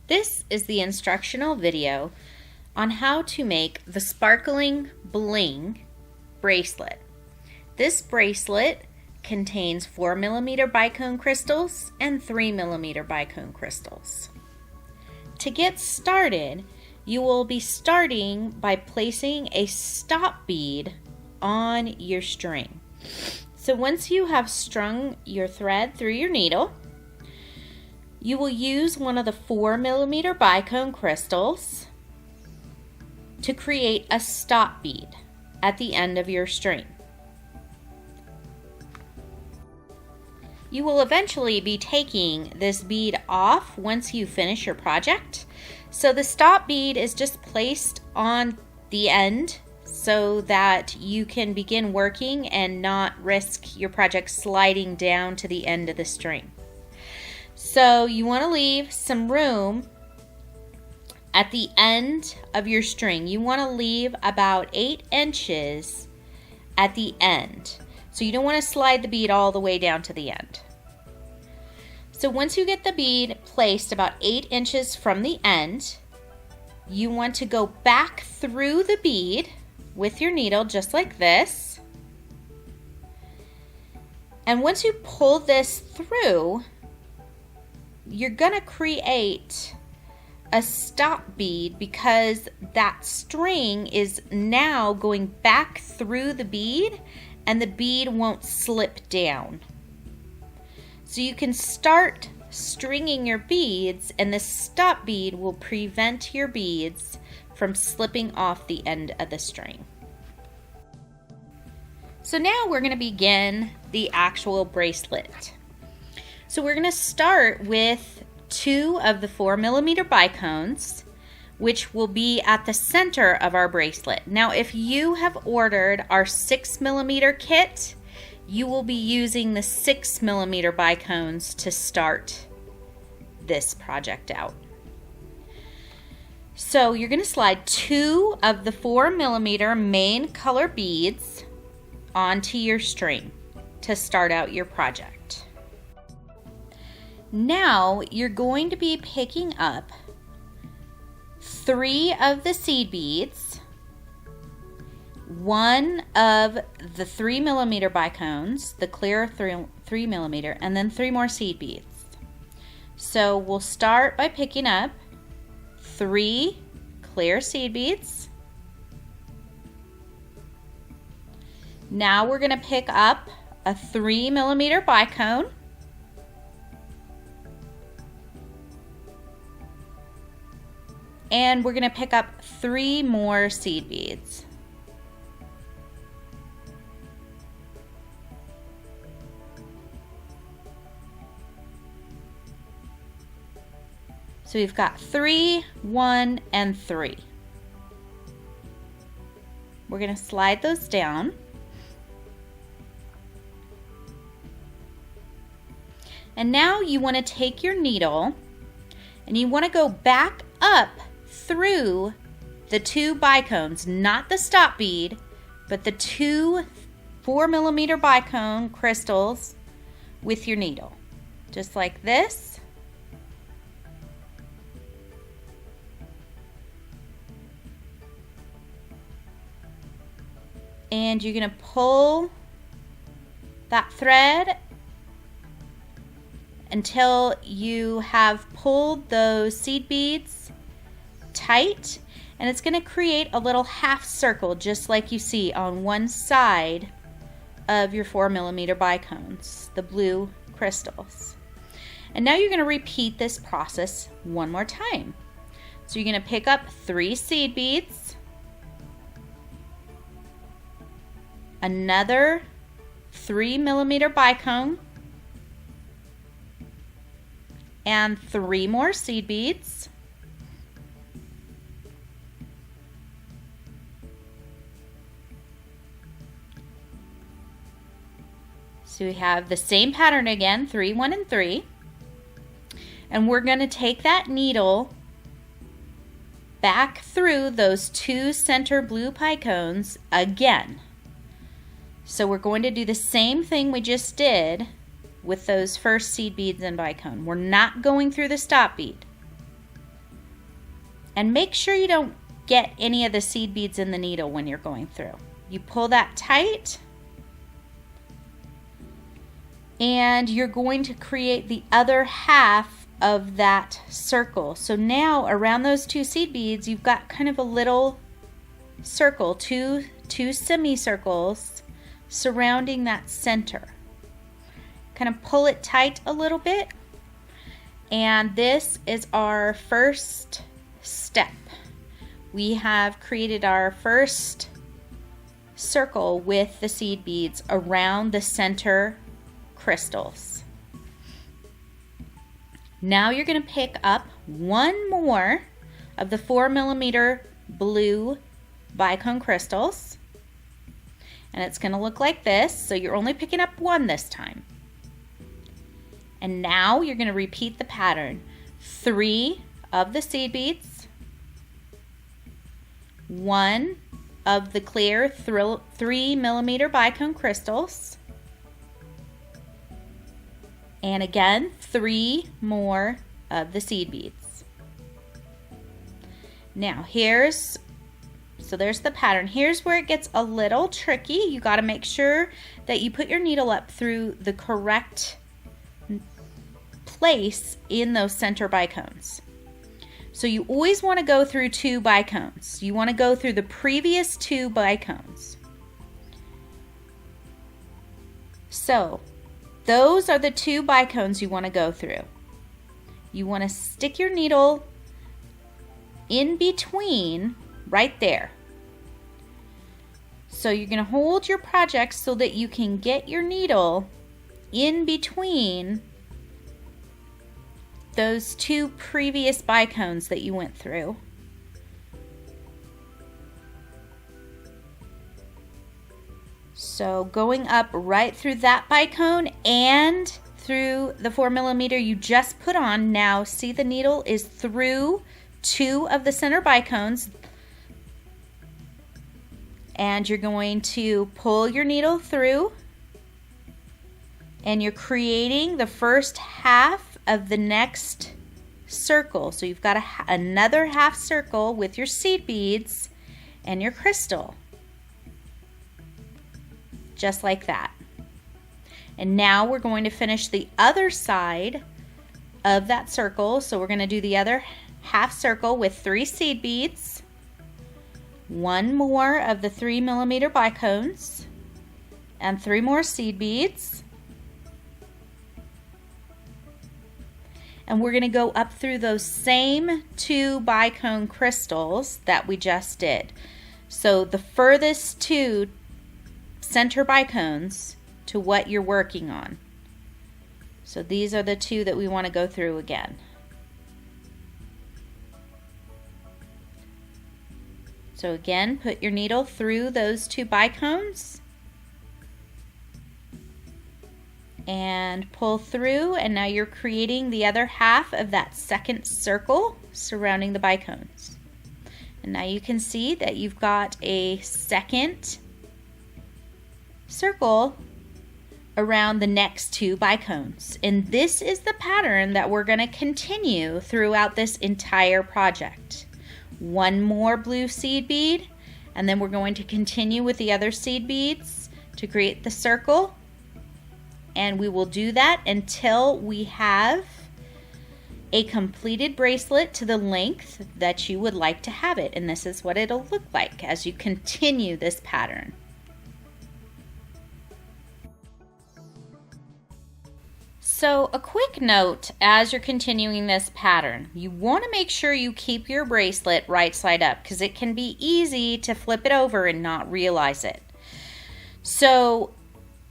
This is the instructional video on how to make the Sparkling Bling bracelet. This bracelet contains 4mm bicone crystals and 3mm bicone crystals. To get started, you will be starting by placing a stop bead on your string. So once you have strung your thread through your needle, you will use one of the 4mm bicone crystals to create a stop bead at the end of your string. You will eventually be taking this bead off once you finish your project. So the stop bead is just placed on the end so that you can begin working and not risk your project sliding down to the end of the string. So you want to leave some room at the end of your string. You want to leave about 8 inches at the end. So you don't want to slide the bead all the way down to the end. So once you get the bead placed about 8 inches from the end, you want to go back through the bead with your needle just like this. And once you pull this through, you're gonna create a stop bead because that string is now going back through the bead and the bead won't slip down. So you can start stringing your beads and the stop bead will prevent your beads from slipping off the end of the string. So now we're going to begin the actual bracelet. So we're going to start with 2 of the 4mm bicones, which will be at the center of our bracelet. Now if you have ordered our 6mm kit, you will be using the 6mm bicones to start this project out. So you're going to slide 2 of the 4mm main color beads onto your string to start out your project. Now you're going to be picking up 3 of the seed beads, 1 of the 3mm bicones, the clear 3mm, and then 3 more seed beads. So we'll start by picking up 3 clear seed beads. Now we're going to pick up a 3mm bicone. And we're going to pick up 3 more seed beads. So we've got 3, 1, and 3. We're going to slide those down. And now you want to take your needle and you want to go back up through the 2 bicones, not the stop bead, but the 2 4mm bicone crystals with your needle. Just like this. And you're going to pull that thread until you have pulled those seed beads tight, and it's going to create a little half circle just like you see on one side of your 4mm bicones, the blue crystals. And now you're going to repeat this process one more time. So you're going to pick up 3 seed beads, another 3mm bicone, and 3 more seed beads. So we have the same pattern again, 3, 1, and 3. And we're going to take that needle back through those 2 center blue bicones again. So we're going to do the same thing we just did with those first seed beads and bicone. We're not going through the stop bead. And make sure you don't get any of the seed beads in the needle when you're going through. You pull that tight, and you're going to create the other half of that circle. So now around those 2 seed beads, you've got kind of a little circle, two semicircles surrounding that center. Kind of pull it tight a little bit, and this is our first step. We have created our first circle with the seed beads around the center crystals. Now you're going to pick up one more of the 4mm blue bicone crystals, and it's going to look like this. So you're only picking up one this time. And now you're going to repeat the pattern. 3 of the seed beads, 1 of the clear 3mm bicone crystals, and again 3 more of the seed beads. Now there's the pattern. Here's where it gets a little tricky. You got to make sure that you put your needle up through the correct place in those center bicones. So you always want to go through 2 bicones. You want to go through the previous 2 bicones. So those are the 2 bicones you want to go through. You want to stick your needle in between right there. So you're going to hold your project so that you can get your needle in between those 2 previous bicones that you went through. So going up right through that bicone and through the 4mm you just put on. Now see, the needle is through 2 of the center bicones, and you're going to pull your needle through, and you're creating the first half of the next circle. So you've got another half circle with your seed beads and your crystal, just like that. And now we're going to finish the other side of that circle. So we're going to do the other half circle with 3 seed beads, 1 more of the 3mm bicones, and 3 more seed beads. And we're going to go up through those same 2 bicone crystals that we just did. So the furthest 2 center bicones to what you're working on. So these are the 2 that we want to go through again. So again, put your needle through those 2 bicones and pull through, and now you're creating the other half of that second circle surrounding the bicones. And now you can see that you've got a second circle around the next 2 bicones. And this is the pattern that we're going to continue throughout this entire project. 1 more blue seed bead, and then we're going to continue with the other seed beads to create the circle. And we will do that until we have a completed bracelet to the length that you would like to have it. And this is what it'll look like as you continue this pattern. So a quick note as you're continuing this pattern, you want to make sure you keep your bracelet right side up, because it can be easy to flip it over and not realize it. So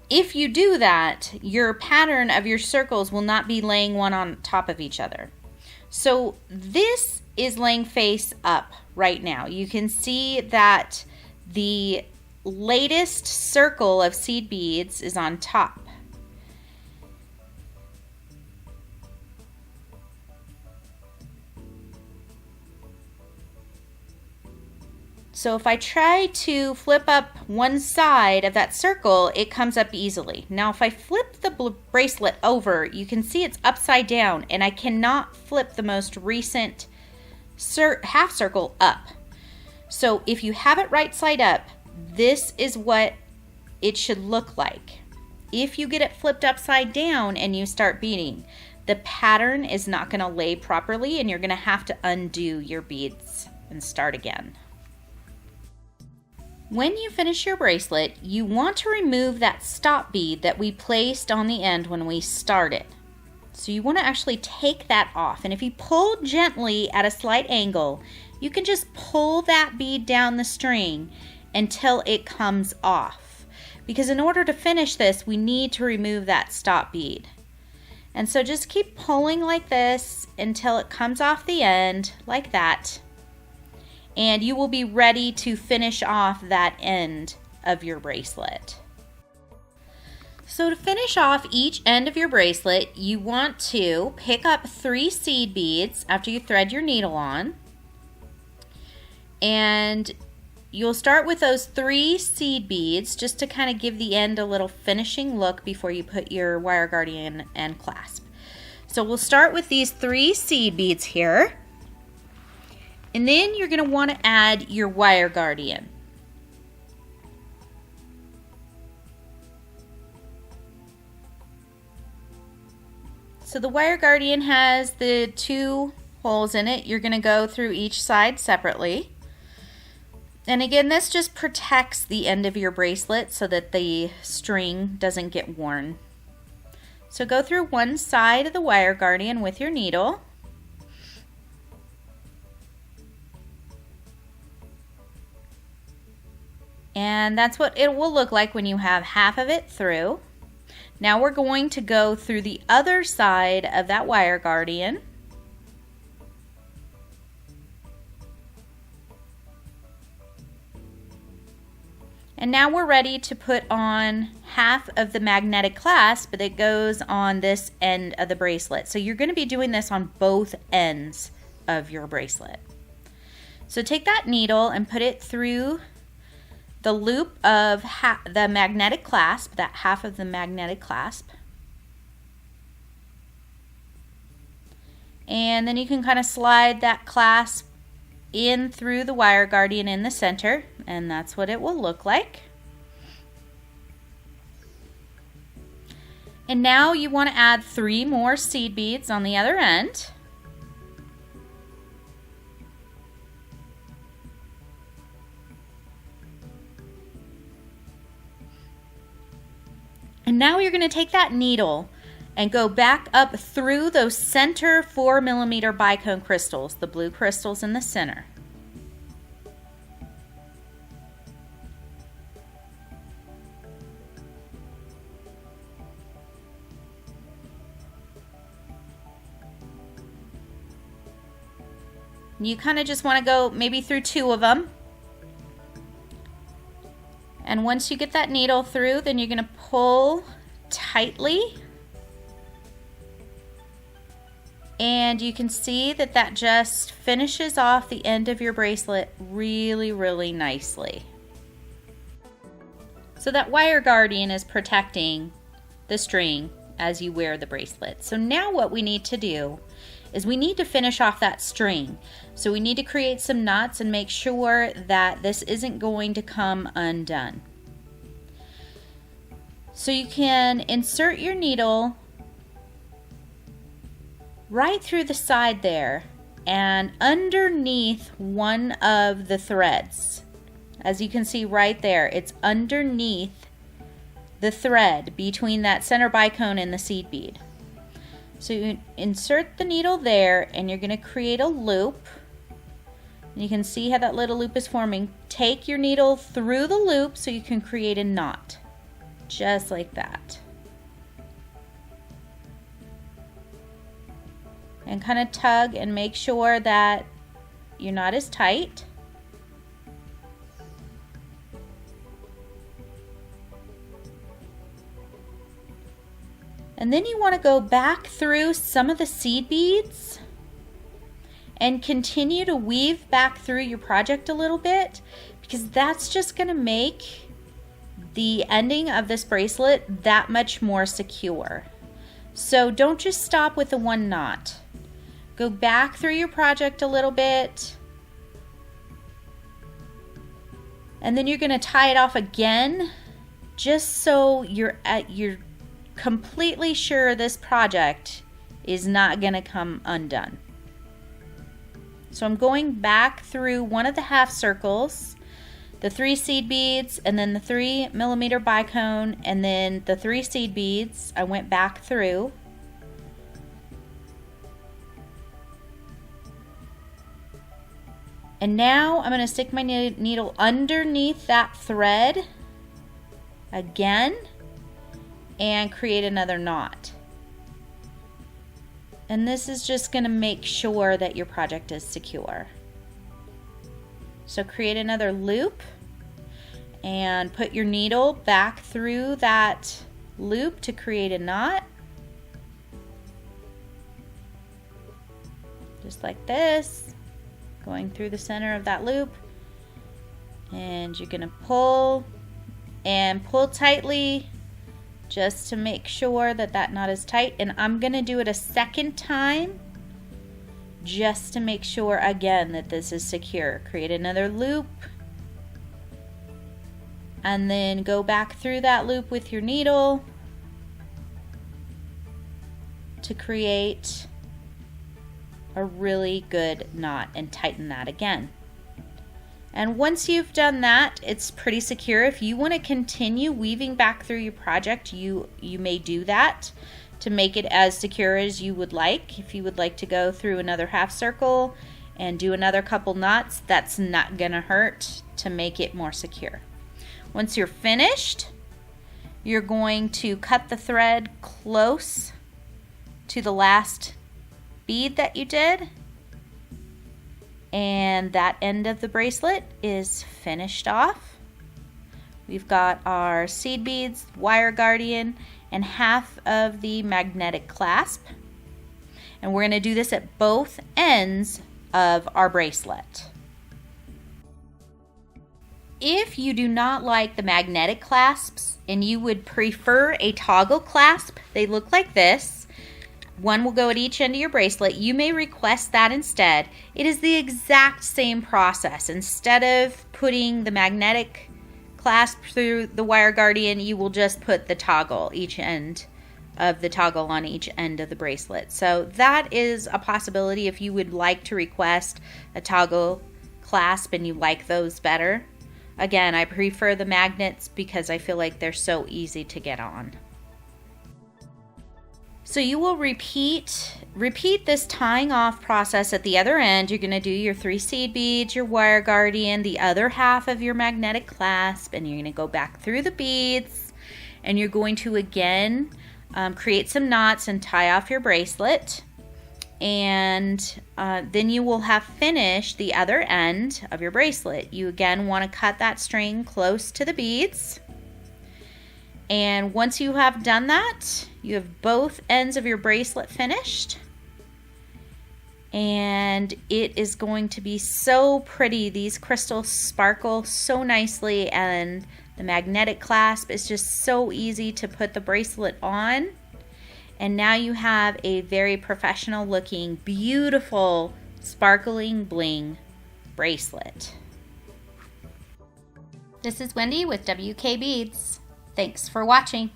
if you do that, your pattern of your circles will not be laying one on top of each other. So this is laying face up right now. You can see that the latest circle of seed beads is on top. So if I try to flip up one side of that circle, it comes up easily. Now if I flip the bracelet over, you can see it's upside down, and I cannot flip the most recent half circle up. So if you have it right side up, this is what it should look like. If you get it flipped upside down and you start beading, the pattern is not going to lay properly and you're going to have to undo your beads and start again. When you finish your bracelet, you want to remove that stop bead that we placed on the end when we started. So you want to actually take that off, and if you pull gently at a slight angle, you can just pull that bead down the string until it comes off. Because in order to finish this, we need to remove that stop bead. And so just keep pulling like this until it comes off the end, like that. And you will be ready to finish off that end of your bracelet. So to finish off each end of your bracelet, you want to pick up 3 seed beads after you thread your needle on. And you'll start with those 3 seed beads just to kind of give the end a little finishing look before you put your wire guardian and clasp. So we'll start with these 3 seed beads here. And then you're going to want to add your wire guardian. So the wire guardian has the 2 holes in it. You're going to go through each side separately. And again, this just protects the end of your bracelet so that the string doesn't get worn. So go through one side of the wire guardian with your needle. And that's what it will look like when you have half of it through. Now we're going to go through the other side of that wire guardian. And now we're ready to put on half of the magnetic clasp that goes on this end of the bracelet. So you're going to be doing this on both ends of your bracelet. So take that needle and put it through the loop of the magnetic clasp, that half of the magnetic clasp. And then you can kind of slide that clasp in through the wire guardian in the center, and that's what it will look like. And now you want to add 3 more seed beads on the other end. And now you're going to take that needle and go back up through those center 4mm bicone crystals, the blue crystals in the center. You kind of just want to go maybe through 2 of them. And once you get that needle through, then you're going to pull tightly. And you can see that that just finishes off the end of your bracelet really, really nicely. So that wire guardian is protecting the string as you wear the bracelet. So now what we need to do is we need to finish off that string. So we need to create some knots and make sure that this isn't going to come undone. So you can insert your needle right through the side there and underneath one of the threads. As you can see right there, it's underneath the thread between that center bicone and the seed bead. So you insert the needle there and you're going to create a loop. And you can see how that little loop is forming. Take your needle through the loop so you can create a knot. Just like that. And kind of tug and make sure that your knot is tight. And then you want to go back through some of the seed beads and continue to weave back through your project a little bit, because that's just going to make the ending of this bracelet that much more secure. So don't just stop with the one knot. Go back through your project a little bit. And then you're going to tie it off again, just so you're completely sure this project is not going to come undone. So I'm going back through one of the half circles, the 3 seed beads, and then the 3mm bicone, and then the 3 seed beads. I went back through. And now I'm going to stick my needle underneath that thread again and create another knot. And this is just going to make sure that your project is secure. So create another loop and put your needle back through that loop to create a knot. Just like this. Going through the center of that loop, and you're going to pull and pull tightly just to make sure that that knot is tight. And I'm going to do it a second time just to make sure again that this is secure. Create another loop and then go back through that loop with your needle to create a really good knot and tighten that again. And once you've done that, it's pretty secure. If you want to continue weaving back through your project, you may do that to make it as secure as you would like. If you would like to go through another half circle and do another couple knots, that's not gonna hurt to make it more secure. Once you're finished, you're going to cut the thread close to the last bead that you did, and that end of the bracelet is finished off. We've got our seed beads, wire guardian, and half of the magnetic clasp, and we're going to do this at both ends of our bracelet. If you do not like the magnetic clasps and you would prefer a toggle clasp, they look like this. One will go at each end of your bracelet. You may request that instead. It is the exact same process. Instead of putting the magnetic clasp through the wire guardian, you will just put the toggle, each end of the toggle on each end of the bracelet. So that is a possibility if you would like to request a toggle clasp and you like those better. Again, I prefer the magnets because I feel like they're so easy to get on. So you will repeat this tying off process at the other end. You're going to do your 3 seed beads, your wire guardian, the other half of your magnetic clasp, and you're going to go back through the beads, and you're going to again create some knots and tie off your bracelet. And then you will have finished the other end of your bracelet. You again want to cut that string close to the beads. And once you have done that, you have both ends of your bracelet finished. And it is going to be so pretty. These crystals sparkle so nicely, and the magnetic clasp is just so easy to put the bracelet on. And now you have a very professional looking, beautiful sparkling bling bracelet. This is Wendy with WK Beads. Thanks for watching.